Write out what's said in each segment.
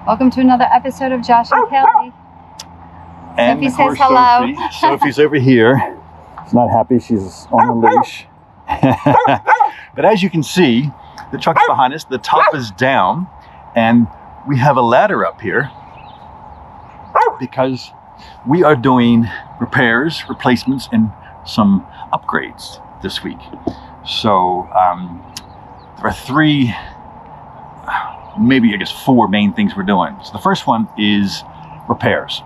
Welcome to another episode of Josh and Kelly. And Sophie of course, says hello. Sophie's over here. She's not happy. She's on a leash. But as you can see, the truck's behind us. The top is down, and we have a ladder up here because we are doing repairs, replacements, and some upgrades this week. So there are three, maybe I guess four main things we're doing. So the first one is repairs.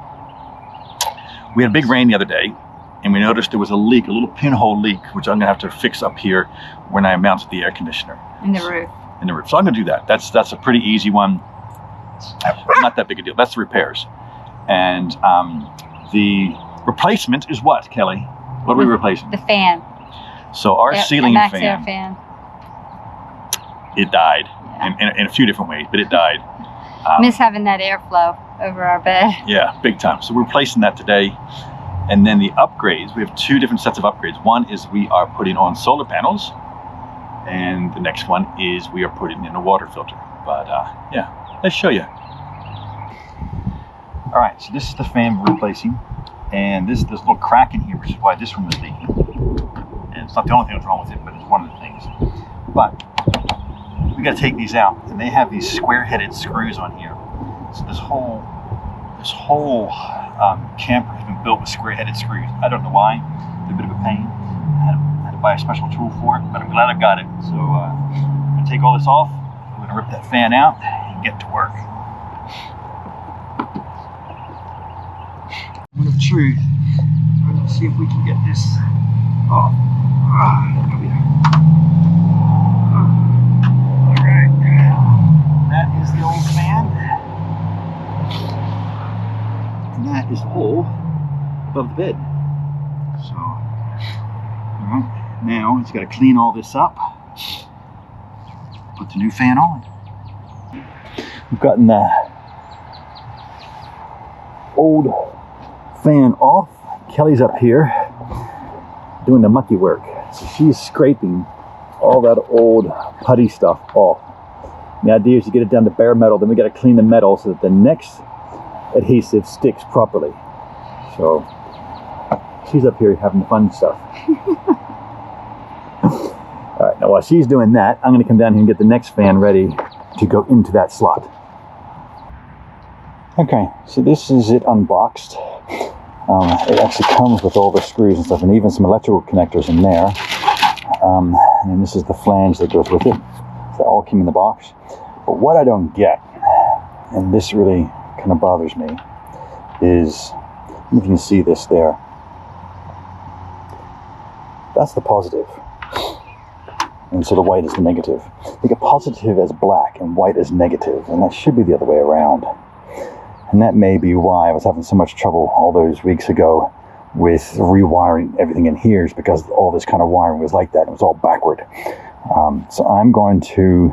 We had a big rain the other day, and we noticed there was a leak, a little pinhole leak, which I'm gonna have to fix up here when I mount the air conditioner. In the roof. In the roof. So I'm gonna do that. That's a pretty easy one. Not that big a deal. That's the repairs. And the replacement is what, Kelly? What are we replacing? The fan. So our ceiling Max fan, Air fan. it died Yeah. in a few different ways, but it died. Miss having that airflow over our bed. Yeah, big time. So we're replacing that today. And then the upgrades, we have two different sets of upgrades. One is we are putting on solar panels, and the next one is we are putting in a water filter. But yeah, let's show you. All right, so this is the fan we're replacing, and there's a little crack in here, which is why this one was leaking. And it's not the only thing that's wrong with it, but it's one of the things. But we got to take these out, and they have these square-headed screws on here. So this whole camper has been built with square-headed screws. I don't know why. It's a bit of a pain. I had to buy a special tool for it, but I'm glad I got it. So I'm gonna take all this off. We're gonna rip that fan out and get to work. Moment of truth. Let's see if we can get this off. There we go. All right. That is the old fan. And that is the hole above the bed. So, now it's got to clean all this up. Put the new fan on. We've gotten the old fan off. Kelly's up here doing the mucky work. So she's scraping all that old putty stuff off. The idea is to get it down to bare metal, then we got to clean the metal so that the next adhesive sticks properly. So she's up here having the fun stuff. All right, now while she's doing that, I'm going to come down here and get the next fan ready to go into that slot. Okay, so this is it unboxed. It actually comes with all the screws and stuff, and even some electrical connectors in there. And this is the flange that goes with it. So that all came in the box. But what I don't get, and this really kind of bothers me, is, I don't know if you can see this there. That's the positive. And so the white is the negative. Think of positive as black and white as negative, and that should be the other way around. And that may be why I was having so much trouble all those weeks ago with rewiring everything in here, is because all this kind of wiring was like that. It was all backward. So I'm going to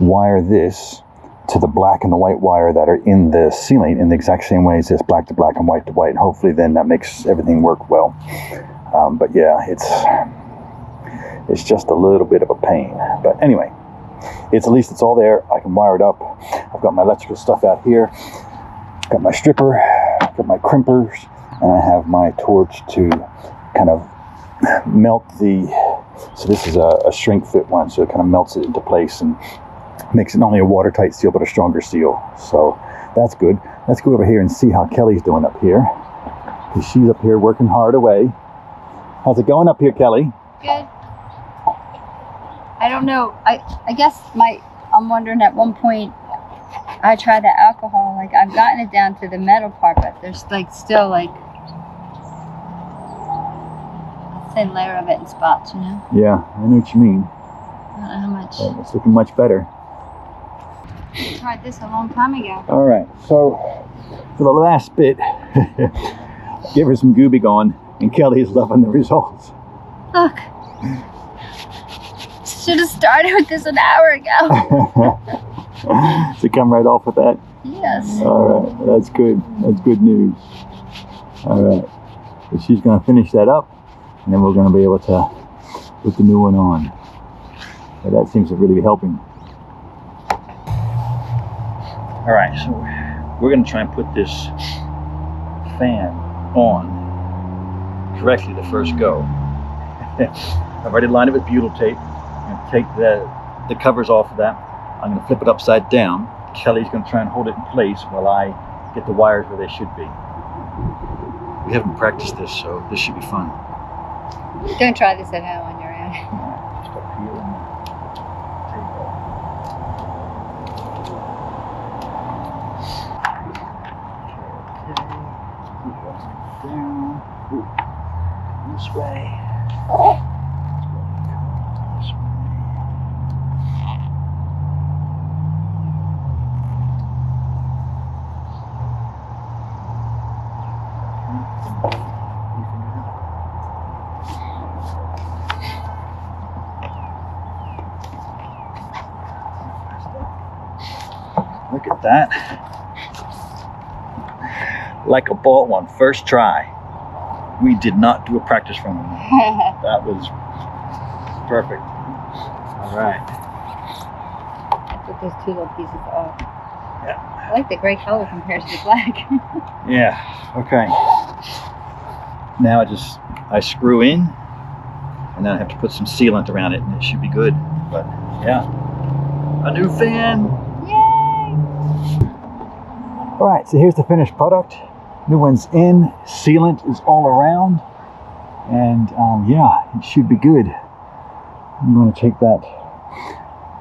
wire this to the black and the white wire that are in the ceiling in the exact same way as this, black to black and white to white. And hopefully then that makes everything work well. But yeah, it's just a little bit of a pain. But anyway, at least it's all there. I can wire it up. I've got my electrical stuff out here. Got my stripper, got my crimpers, and I have my torch to kind of melt so this is a shrink fit one, so it kind of melts it into place and makes it not only a watertight seal, but a stronger seal. So that's good. Let's go over here and see how Kelly's doing up here, because she's up here working hard away. How's it going up here, Kelly? Good. I don't know. I guess I'm wondering, at one point I tried the alcohol, like I've gotten it down to the metal part, but there's like still like a thin layer of it in spots, you know? Yeah, I know what you mean. I don't know how much. It's looking much better. I tried this a long time ago. All right, so for the last bit, give her some Gooby Gone, and Kelly's loving the results. Look. Should have started with this an hour ago. To come right off with that? Yes. All right, that's good. That's good news. All right, so she's going to finish that up, and then we're going to be able to put the new one on. So that seems to really be helping. All right, so we're gonna try and put this fan on correctly the first go. I've already lined it with butyl tape. I'm gonna take the covers off of that. I'm gonna flip it upside down. Kelly's gonna try and hold it in place while I get the wires where they should be. We haven't practiced this, so this should be fun. Don't try this at home on your own. Just up here and tape off. Okay, down. Ooh. This way. This way. Look at that. Like a bought one, first try. We did not do a practice run on that. That was perfect. All right. Put those two little pieces off. Yeah. I like the gray color compared to the black. Yeah, okay. Now I screw in, and then I have to put some sealant around it, and it should be good. But yeah, a new fan. Yay! All right, so here's the finished product. New one's in, sealant is all around, and yeah, it should be good. I'm going to take that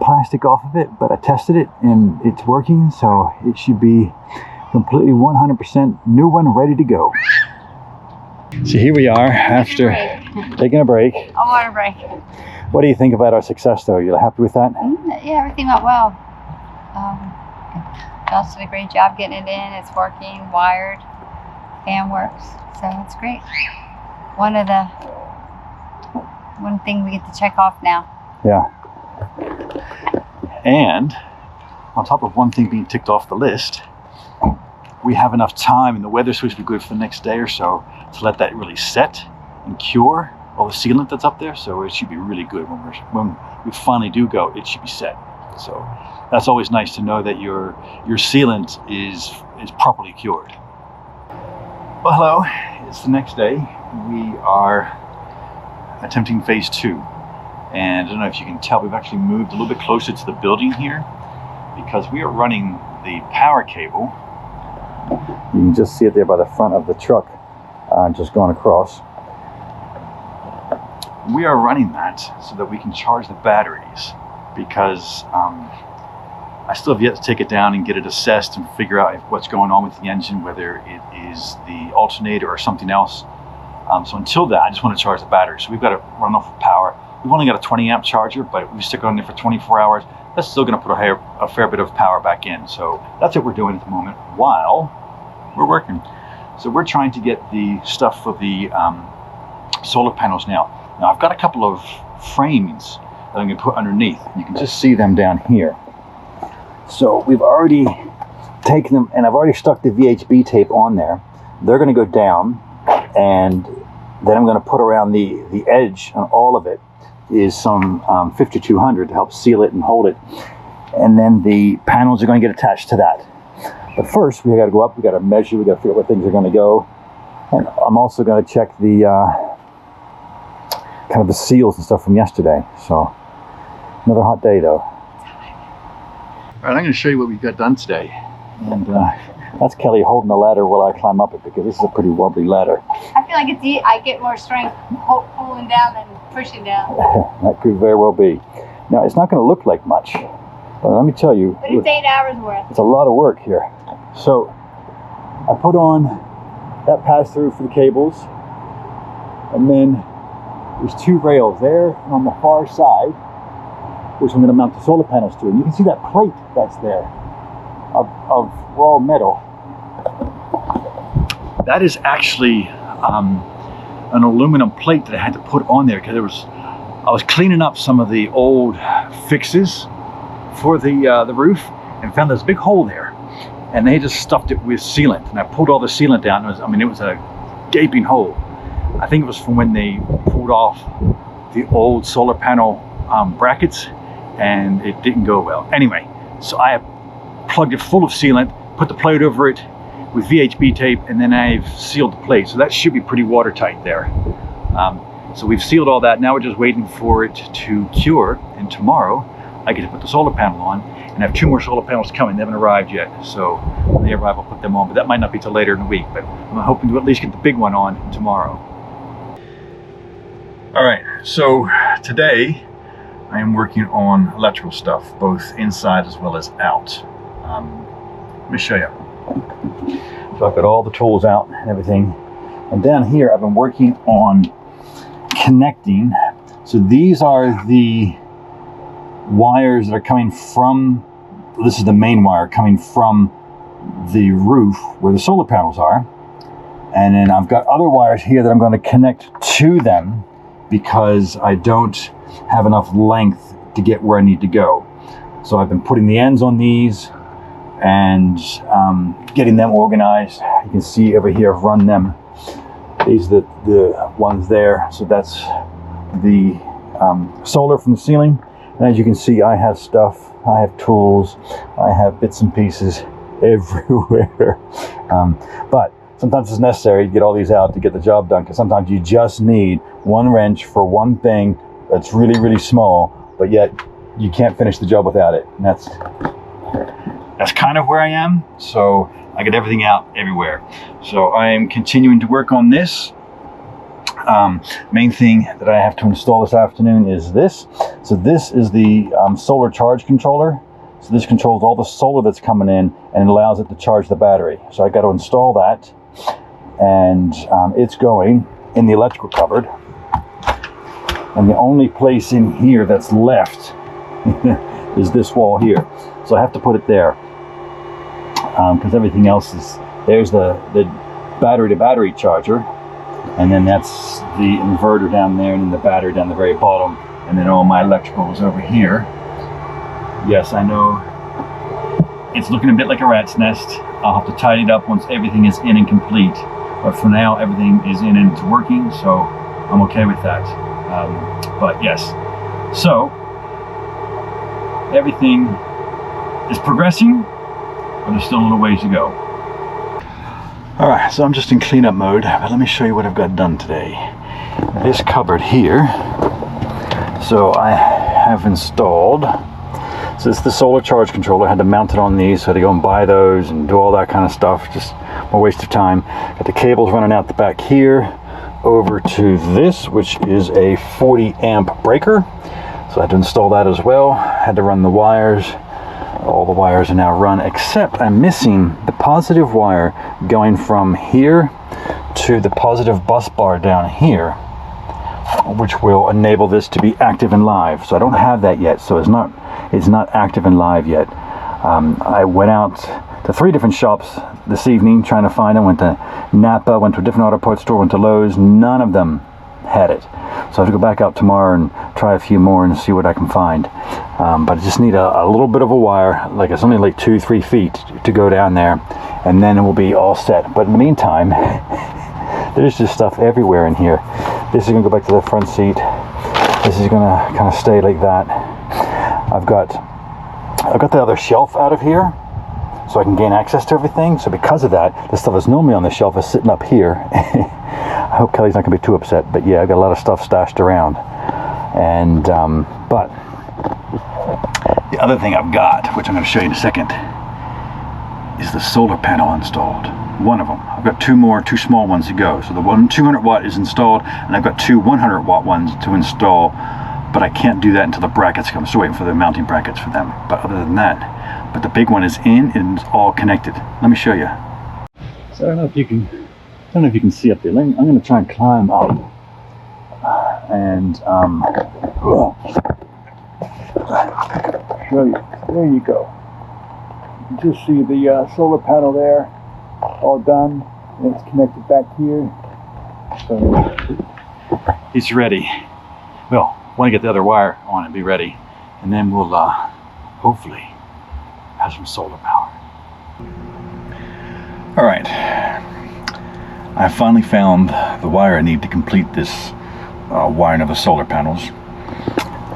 plastic off of it, but I tested it and it's working, so it should be completely 100% new one, ready to go. So here we are after taking a break. A water break. What do you think about our success, though? You happy with that? Yeah, everything went well. Josh did a great job getting it in. It's working, wired, fan works, so it's great. One thing we get to check off now. Yeah. And on top of one thing being ticked off the list, we have enough time, and the weather's supposed to be good for the next day or so, to let that really set and cure all the sealant that's up there. So it should be really good when we finally do go. It should be set. So that's always nice to know that your sealant is properly cured. Well, hello. It's the next day. We are attempting phase 2. And I don't know if you can tell, we've actually moved a little bit closer to the building here because we are running the power cable. You can just see it there by the front of the truck, just going across. We are running that so that we can charge the batteries because I still have yet to take it down and get it assessed and figure out what's going on with the engine, whether it is the alternator or something else. So until that, I just want to charge the battery. So we've got to run off of power. We've only got a 20 amp charger, but if we stick it on there for 24 hours, that's still going to put a fair bit of power back in. So that's what we're doing at the moment while we're working. So we're trying to get the stuff for the solar panels now. Now I've got a couple of frames that I'm going to put underneath. You can just see them down here. So we've already taken them, and I've already stuck the VHB tape on there. They're going to go down, and then I'm going to put around the edge on all of it is some 5200 to help seal it and hold it. And then the panels are going to get attached to that. But first, we got to go up, we got to measure, we got to figure out where things are going to go. And I'm also going to check the kind of the seals and stuff from yesterday. So another hot day though. All right, I'm going to show you what we've got done today. And that's Kelly holding the ladder while I climb up it, because this is a pretty wobbly ladder. I feel like I get more strength pulling down than pushing down. That could very well be. Now, it's not going to look like much, but let me tell you. But it's 8 hours worth. It's a lot of work here. So I put on that pass-through for the cables, and then there's 2 rails there and on the far side, which I'm going to mount the solar panels to. And you can see that plate that's there of raw metal. That is actually an aluminum plate that I had to put on there because I was cleaning up some of the old fixes for the roof and found this big hole there, and they just stuffed it with sealant, and I pulled all the sealant down. It was a gaping hole. I think it was from when they pulled off the old solar panel brackets, and it didn't go well. Anyway, so I plugged it full of sealant, put the plate over it with VHB tape, and then I've sealed the plate. So that should be pretty watertight there. So we've sealed all that. Now we're just waiting for it to cure, and tomorrow I get to put the solar panel on, and I have 2 more solar panels coming. They haven't arrived yet, so when they arrive I'll put them on, but that might not be till later in the week, but I'm hoping to at least get the big one on tomorrow. All right, so today I am working on electrical stuff, both inside as well as out. Let me show you. So I've got all the tools out and everything, and down here I've been working on connecting. So these are the wires that are coming from, this is the main wire coming from the roof where the solar panels are, and then I've got other wires here that I'm going to connect to them because I don't have enough length to get where I need to go. So I've been putting the ends on these and getting them organized. You can see over here I've run them. These are the ones there. So that's the solar from the ceiling. And as you can see, I have stuff, I have tools, I have bits and pieces everywhere. But sometimes it's necessary to get all these out to get the job done, because sometimes you just need one wrench for one thing that's really, really small, but yet you can't finish the job without it. And that's kind of where I am. So I get everything out everywhere. So I am continuing to work on this. Main thing that I have to install this afternoon is this. So this is the solar charge controller. So this controls all the solar that's coming in and it allows it to charge the battery. So I got to install that, and it's going in the electrical cupboard. And the only place in here that's left is this wall here. So I have to put it there because everything else is, there's the battery to battery charger, and then that's the inverter down there, and then the battery down the very bottom, and then all my electrical is over here. Yes, I know it's looking a bit like a rat's nest. I'll have to tidy it up once everything is in and complete, but for now everything is in and it's working, so I'm okay with that. But yes, so everything is progressing, but there's still a little ways to go. All right, so I'm just in cleanup mode, but let me show you what I've got done today. This cupboard here, so I have installed, so it's the solar charge controller. I had to mount it on these, so I had to go and buy those and do all that kind of stuff, just a waste of time. Got the cables running out the back here over to this, which is a 40 amp breaker. So I had to install that as well. Had to run the wires. All the wires are now run, except I'm missing the positive wire going from here to the positive bus bar down here, which will enable this to be active and live. So I don't have that yet, so it's not active and live yet. I went out to 3 different shops this evening trying to find them. Went to Napa, went to a different auto parts store, went to Lowe's. None of them had it. So I have to go back out tomorrow and try a few more and see what I can find. But I just need a little bit of a wire, like it's only like 2-3 feet to go down there, and then it will be all set. But in the meantime, there's just stuff everywhere in here. This is gonna go back to the front seat. This is gonna kind of stay like that. I've got the other shelf out of here, so I can gain access to everything. So because of that, the stuff that's normally on the shelf is sitting up here. I hope Kelly's not gonna be too upset, but yeah, I've got a lot of stuff stashed around. And but the other thing I've got, which I'm gonna show you in a second, is the solar panel installed. One of them. I've got 2 small ones to go. So the one 200 watt is installed, and I've got 2 100 watt ones to install, but I can't do that until the brackets come. So waiting for the mounting brackets for them. But other than that, but the big one is in and it's all connected. Let me show you. So I don't know if you can see up there. I'm going to try and climb up, and show you. There you go. You can just see the solar panel there, all done. And it's connected back here. So it's ready. Well, want to get the other wire on and be ready, and then we'll hopefully have some solar power. All right, I finally found the wire I need to complete this wiring of the solar panels.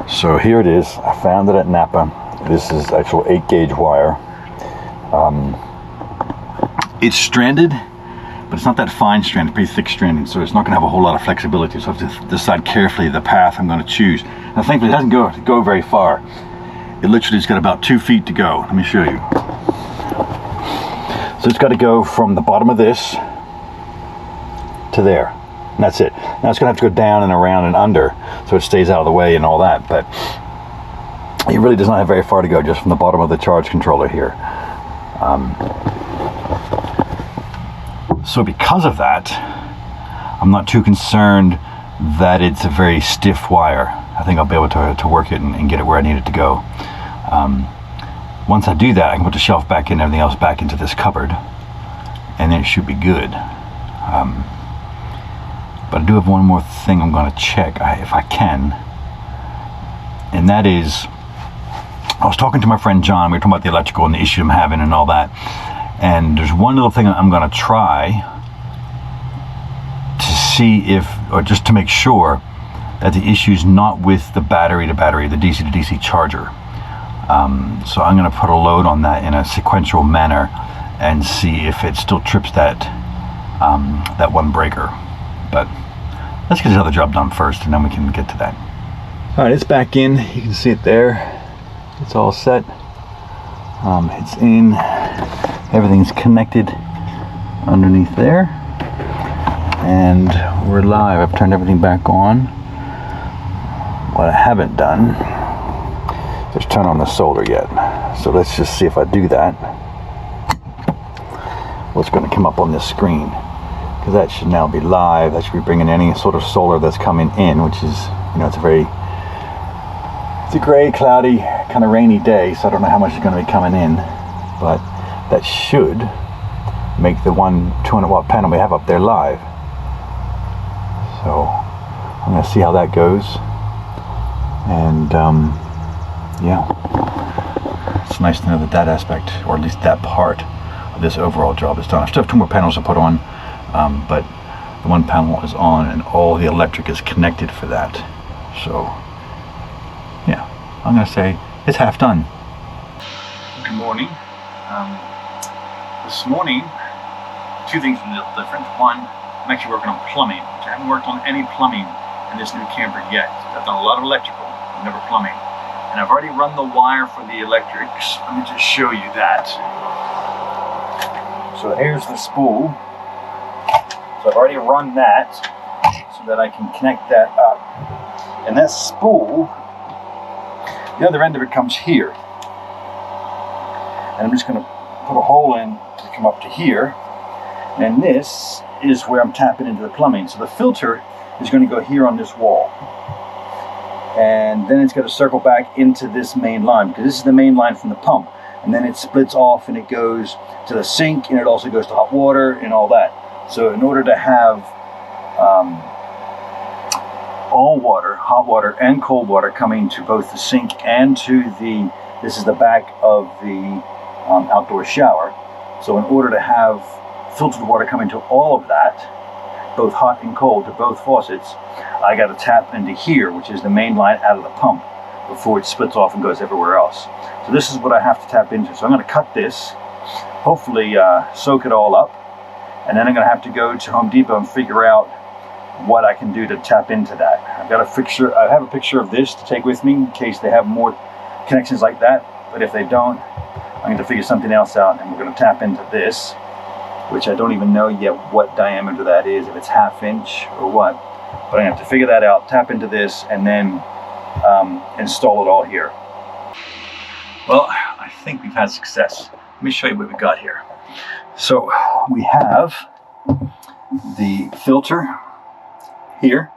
So here it is. I found it at Napa. This is actual 8 gauge wire. It's stranded, but it's not that fine strand, pretty thick stranding, so it's not going to have a whole lot of flexibility. So I have to decide carefully the path I'm going to choose. Now thankfully it doesn't go very far. It literally has got about 2 feet to go. Let me show you. So it's got to go from the bottom of this to there. And that's it. Now it's going to have to go down and around and under so it stays out of the way and all that, but it really does not have very far to go just from the bottom of the charge controller here. So because of that, I'm not too concerned that it's a very stiff wire. I think I'll be able to work it and get it where I need it to go. Once I do that, I can put the shelf back in, everything else back into this cupboard, and then it should be good. But I do have one more thing I'm going to check, if I can, and that is, I was talking to my friend John. We were talking about the electrical and the issue I'm having and all that, and there's one little thing I'm going to try to see if, or just to make sure that the issue is not with the battery to battery, the DC to DC charger. So I'm going to put a load on that in a sequential manner and see if it still trips that that one breaker. But let's get this other job done first, and then we can get to that. All right, it's back in. You can see it there. It's all set. It's in. Everything's connected underneath there, and we're live. I've turned everything back on. What I haven't done is turn on the solder yet. So let's just see if I do that. What's going to come up on this screen? Because that should now be live. That should be bringing any sort of solder that's coming in, which is, you know, it's a gray, cloudy, kind of rainy day, so I don't know how much is going to be coming in, but that should make the 200 watt panel we have up there live. So I'm going to see how that goes, and yeah, it's nice to know that that aspect, or at least that part of this overall job is done. I still have 2 more panels to put on, but the one panel is on and all the electric is connected for that. So yeah, I'm going to say it's half done. Good morning. This morning, 2 things a little different. One, I'm actually working on plumbing, which I haven't worked on any plumbing in this new camper yet. I've done a lot of electrical, but never plumbing. And I've already run the wire for the electrics. Let me just show you that. So here's the spool. So I've already run that so that I can connect that up. And that spool, the other end of it comes here. And I'm just going to put a hole in to come up to here. And this is where I'm tapping into the plumbing. So the filter is going to go here on this wall. And then it's going to circle back into this main line, because this is the main line from the pump. And then it splits off and it goes to the sink, and it also goes to hot water and all that. So in order to have all water, hot water and cold water, coming to both the sink and to this is the back of the outdoor shower. So in order to have filtered water coming to all of that, both hot and cold, to both faucets, I got to tap into here, which is the main line out of the pump, before it splits off and goes everywhere else. So this is what I have to tap into. So I'm going to cut this, hopefully soak it all up, and then I'm going to have to go to Home Depot and figure out what I can do to tap into that. I have a picture of this to take with me in case they have more connections like that, but if they don't, I'm going to figure something else out, and we're going to tap into this, which I don't even know yet what diameter that is, if it's 1/2 inch or what, but I have to figure that out, tap into this, and then install it all here. Well, I think we've had success. Let me show you what we got here. So we have the filter here,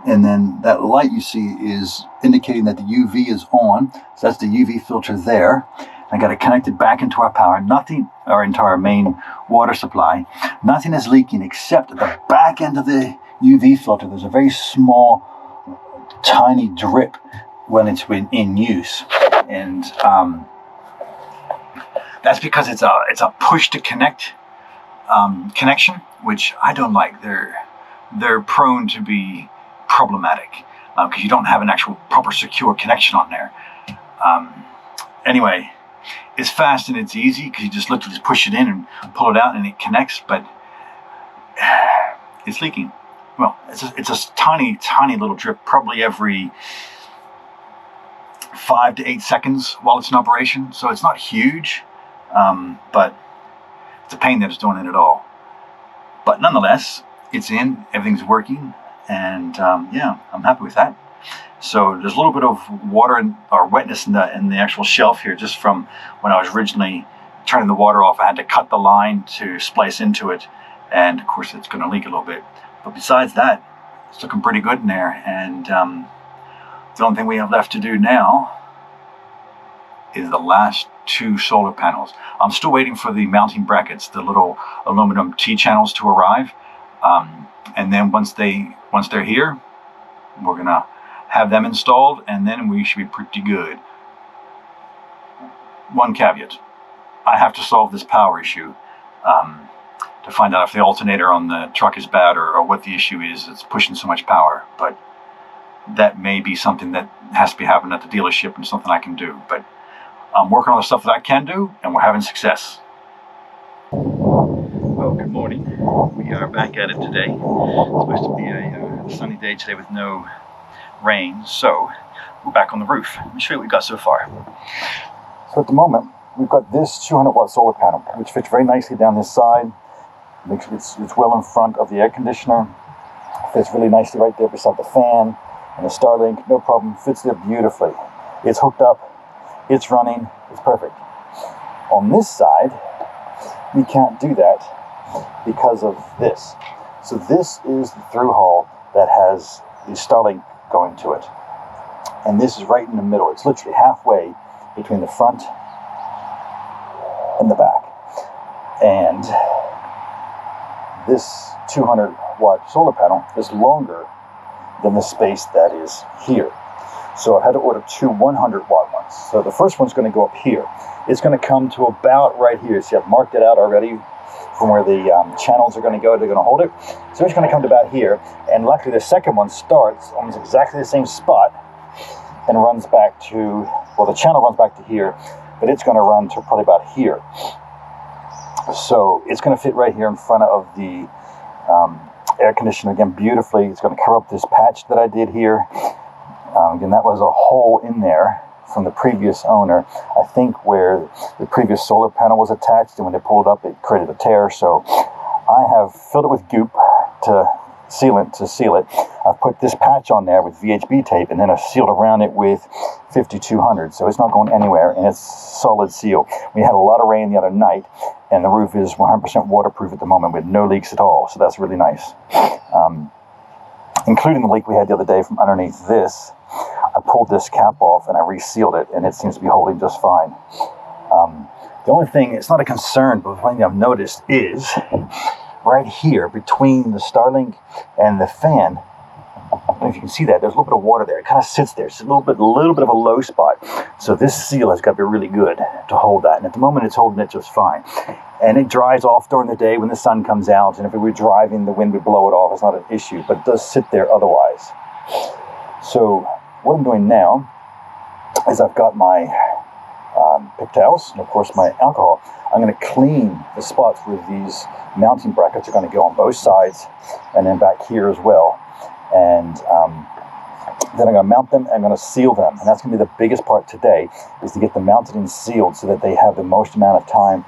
and then that light you see is indicating that the UV is on. So that's the UV filter there. I got it connected back into our power. Nothing, or into our main water supply. Nothing is leaking except at the back end of the UV filter. There's a very small, tiny drip when it's been in use, and that's because it's a push to connect connection, which I don't like. They're prone to be problematic because you don't have an actual proper secure connection on there. Anyway, It's fast and it's easy because you just literally just push it in and pull it out and it connects, but it's leaking. Well, it's a tiny, tiny little drip, probably every 5 to 8 seconds while it's in operation. So it's not huge, but it's a pain that it's doing it at all. But nonetheless, it's in, everything's working, and yeah, I'm happy with that. So there's a little bit of water or wetness in the actual shelf here, just from when I was originally turning the water off. I had to cut the line to splice into it, and of course it's going to leak a little bit. But besides that, it's looking pretty good in there, and the only thing we have left to do now is the last 2 solar panels. I'm still waiting for the mounting brackets, the little aluminum T-channels to arrive, and then once they're here, we're gonna have them installed, and then we should be pretty good. One caveat: I have to solve this power issue to find out if the alternator on the truck is bad or what the issue is. It's pushing so much power, but that may be something that has to be happening at the dealership and something I can do. But I'm working on the stuff that I can do, and we're having success. Well, good morning. We are back at it today. It's supposed to be a sunny day today with no rain, so we're back on the roof. Let me show you what we've got so far. So at the moment, we've got this 200 watt solar panel, which fits very nicely down this side. It's well in front of the air conditioner. Fits really nicely right there beside the fan and the Starlink. No problem, fits there beautifully. It's hooked up, it's running, it's perfect. On this side, we can't do that because of this. So this is the through hull that has the Starlink going to it. And this is right in the middle. It's literally halfway between the front and the back. And this 200 watt solar panel is longer than the space that is here. So I had to order 2 100 watt ones. So the first one's going to go up here. It's going to come to about right here. See, I've marked it out already from where the channels are going to go. They're going to hold it. So it's going to come to about here. And luckily the second one starts almost exactly the same spot and runs back to, well, the channel runs back to here, but it's going to run to probably about here. So it's going to fit right here in front of the air conditioner again beautifully. It's going to cover up this patch that I did here. Again, that was a hole in there from the previous owner, I think, where the previous solar panel was attached, and when they pulled it up, it created a tear. So I have filled it with goop to seal it. I've put this patch on there with VHB tape, and then I've sealed around it with 5200, so it's not going anywhere, and it's solid seal. We had a lot of rain the other night, and the roof is 100% waterproof at the moment with no leaks at all, so that's really nice. Including the leak we had the other day from underneath this. I pulled this cap off and I resealed it, and it seems to be holding just fine. The only thing, it's not a concern, but the one thing I've noticed is right here between the Starlink and the fan, I don't know if you can see that, there's a little bit of water there. It kind of sits there. It's a little bit of a low spot. So this seal has got to be really good to hold that. And at the moment, it's holding it just fine. And it dries off during the day when the sun comes out. And if we were driving, the wind would blow it off. It's not an issue, but it does sit there otherwise. So what I'm doing now is I've got my pick towels and of course my alcohol. I'm going to clean the spots where these mounting brackets are going to go on both sides and then back here as well. And then I'm going to mount them and I'm going to seal them. And that's going to be the biggest part today, is to get them mounted and sealed so that they have the most amount of time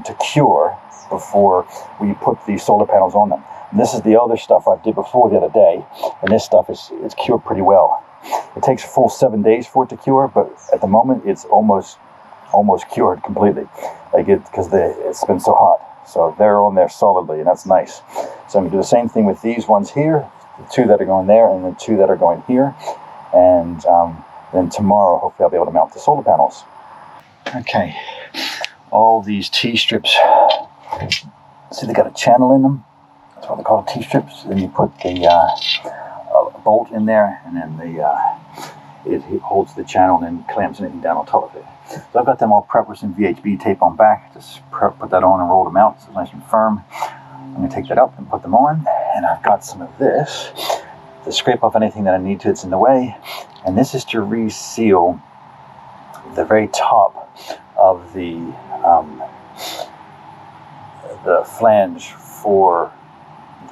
to cure before we put the solar panels on them. And this is the other stuff I did before the other day, and this stuff is cured pretty well. It takes a full 7 days for it to cure, but at the moment it's almost cured completely, because it's been so hot. So they're on there solidly, and that's nice. So I'm going to do the same thing with these ones here, the 2 that are going there and the 2 that are going here. And then tomorrow, hopefully I'll be able to mount the solar panels. Okay, all these T-strips, see they got a channel in them. That's what they call T-strips. Then you put the bolt in there, and then it holds the channel and then clamps anything down on top of it. So I've got them all prepped with some VHB tape on back. Just put that on and roll them out so it's nice and firm. I'm going to take that up and put them on. And I've got some of this to scrape off anything that I need to that's in the way. And this is to reseal the very top of the flange for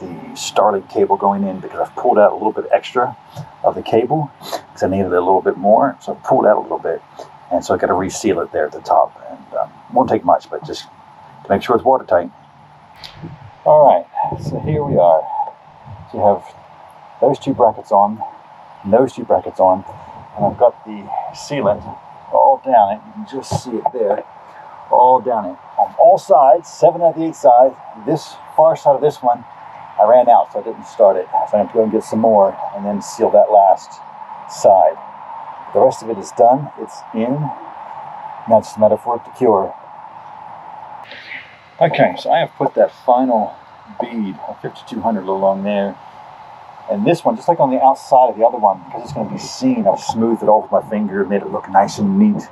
the Starlink cable going in, because I've pulled out a little bit extra of the cable because I needed a little bit more. So I pulled out a little bit, and so I got to reseal it there at the top. And won't take much, but just to make sure it's watertight. All right, so here we are. So you have those two brackets on, and those two brackets on, and I've got the sealant all down it. You can just see it there, all down it. On all sides, 7 out of the 8 sides. This far side of this one, I ran out, so I didn't start it. So I have to go and get some more, and then seal that last side. The rest of it is done. It's in. Now it's just a matter for it to cure. Okay, so I have put that final bead of 5200 along there. And this one, just like on the outside of the other one, because it's going to be seen, I've smoothed it off with my finger, made it look nice and neat,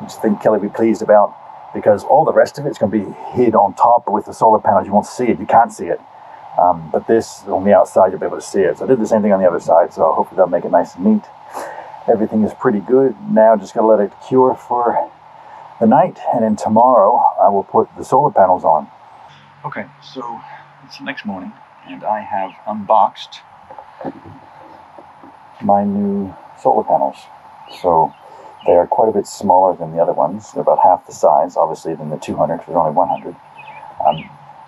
which I think Kelly will be pleased about, because all the rest of it's going to be hid on top with the solar panels. You won't see it, you can't see it. But this, on the outside, you'll be able to see it. So I did the same thing on the other side, so hopefully that'll make it nice and neat. Everything is pretty good. Now just going to let it cure for the night, and then tomorrow I will put the solar panels on. Okay, so it's the next morning, and I have unboxed my new solar panels. So they are quite a bit smaller than the other ones. They're about half the size, obviously, than the 200, because they're only 100.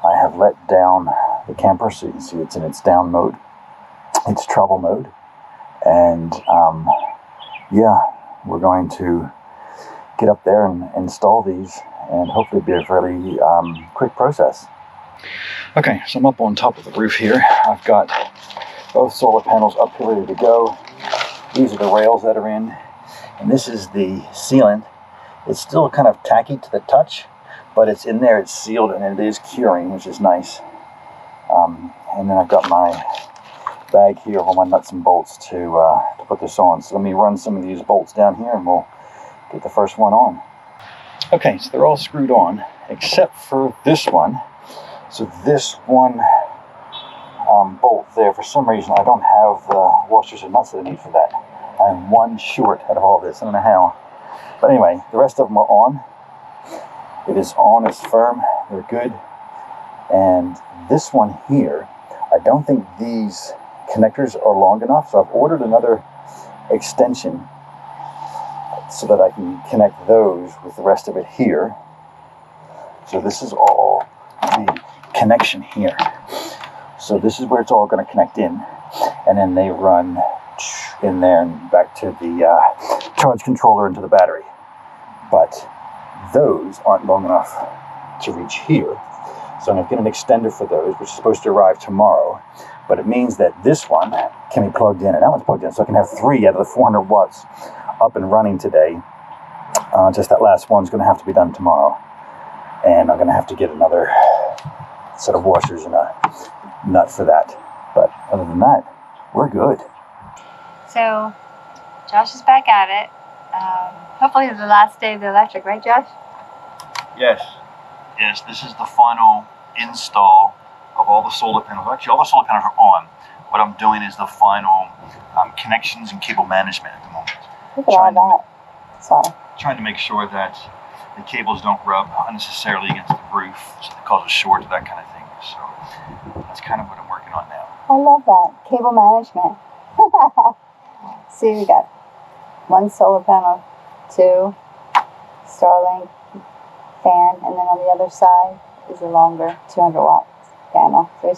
I have let down the camper, so you can see it's in its down mode, its travel mode, and yeah, we're going to get up there and install these, and hopefully be a fairly quick process. Okay, so I'm up on top of the roof here. I've got both solar panels up here ready to go. These are the rails that are in, and this is the sealant. It's still kind of tacky to the touch, but it's in there, it's sealed, and it is curing, which is nice. And then I've got my bag here of all my nuts and bolts to put this on. So let me run some of these bolts down here, and we'll get the first one on. Okay, so they're all screwed on, except for this one. So this one bolt there, for some reason, I don't have the washers and nuts that I need for that. I'm one short out of all this. I don't know how. But anyway, the rest of them are on. It is on, it's firm, they're good. And this one here, I don't think these connectors are long enough, so I've ordered another extension so that I can connect those with the rest of it here. So this is all the connection here. So this is where it's all going to connect in, and then they run in there and back to the charge controller into the battery. But those aren't long enough to reach here. So I'm going to get an extender for those, which is supposed to arrive tomorrow. But it means that this one can be plugged in, and that one's plugged in. So I can have 3 out of the 400 watts up and running today. Just that last one's going to have to be done tomorrow. And I'm going to have to get another set of washers and a nut for that. But other than that, we're good. So Josh is back at it. Hopefully it's the last day of the electric, right, Josh? Yes. Yes, this is the final install of all the solar panels. Actually, all the solar panels are on. What I'm doing is the final connections and cable management at the moment. Look at all that. Sorry. Trying to make sure that the cables don't rub unnecessarily against the roof, so they cause a short, that kind of thing. So that's kind of what I'm working on now. I love that. Cable management. See, we got 1 solar panel, 2 Starlink fan, and then on the other side is a longer 200 watt panel. So we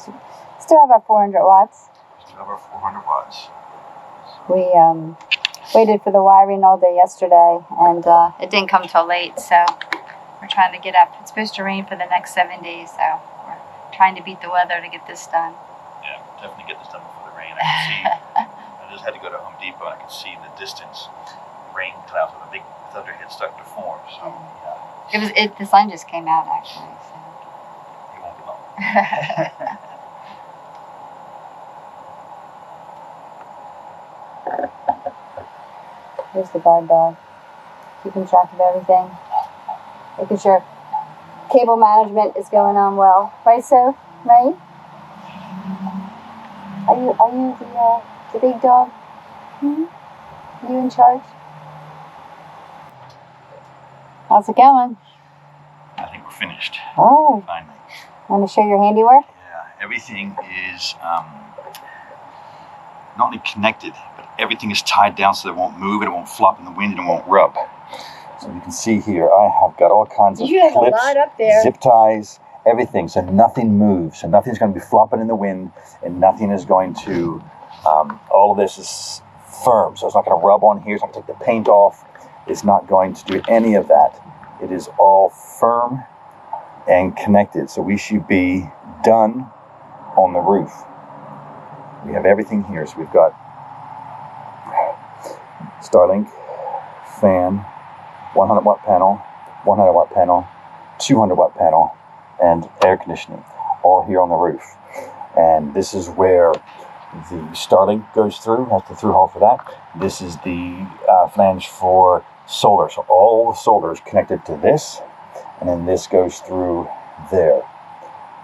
still have our 400 watts. Still have our 400 watts. We waited for the wiring all day yesterday, and it didn't come till late, so we're trying to get up. It's supposed to rain for the next 7 days, so we're trying to beat the weather to get this done. Yeah, definitely get this done before the rain. I can see. I just had to go to Home Depot, and I could see in the distance rain clouds with a big thunderhead starting to form. So The sun just came out actually. So. It won't be long. Here's the guard dog, keeping track of everything, making sure cable management is going on well. Right, so? Right? Are you the big dog? You in charge? How's it going? I think we're finished. Oh, Finally. want to show your handiwork? Yeah, everything is not only connected, but everything is tied down so that it won't move, and it won't flop in the wind, and it won't rub. So you can see here, I have got all kinds of You have clips, a lot up there. zip ties, everything, so nothing moves. So nothing's going to be flopping in the wind, and nothing is going to, all of this is firm, so it's not going to rub on here, it's not going to take the paint off, it's not going to do any of that. It is all firm and connected, so we should be done on the roof. We have everything here, so we've got Starlink, fan, 100 watt panel, 100 watt panel, 200 watt panel, and air conditioning, all here on the roof. And this is where the Starlink goes through, has the through hole for that. This is the flange for solar, so all the solar is connected to this, and then this goes through there.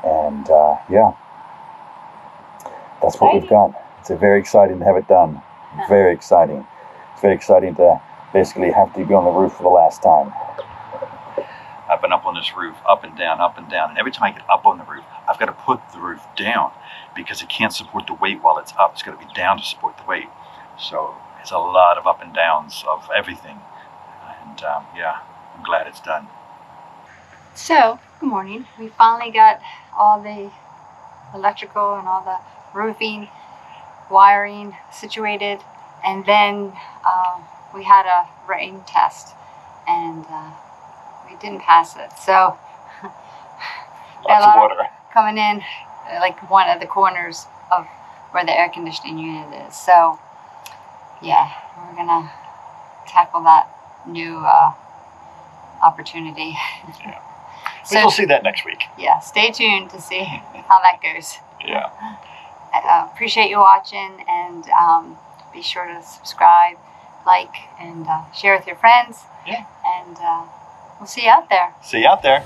And yeah, that's what we've got. It's very exciting to have it done. Very exciting. It's very exciting to basically have to be on the roof for the last time. I've been up on this roof, up and down, and every time I get up on the roof, I've got to put the roof down because it can't support the weight while it's up. It's got to be down to support the weight. So it's a lot of up and downs of everything. And yeah, I'm glad it's done. So, good morning. We finally got all the electrical and all the roofing, wiring situated, and then we had a rain test, and we didn't pass it. So, Lots of water. coming in, like one of the corners of where the air conditioning unit is. So, yeah, we're gonna tackle that new opportunity. Yeah. So, We'll see that next week. yeah, stay tuned to see how that goes. Yeah. I appreciate you watching, and be sure to subscribe, like, and share with your friends. Yeah. And we'll see you out there. See you out there.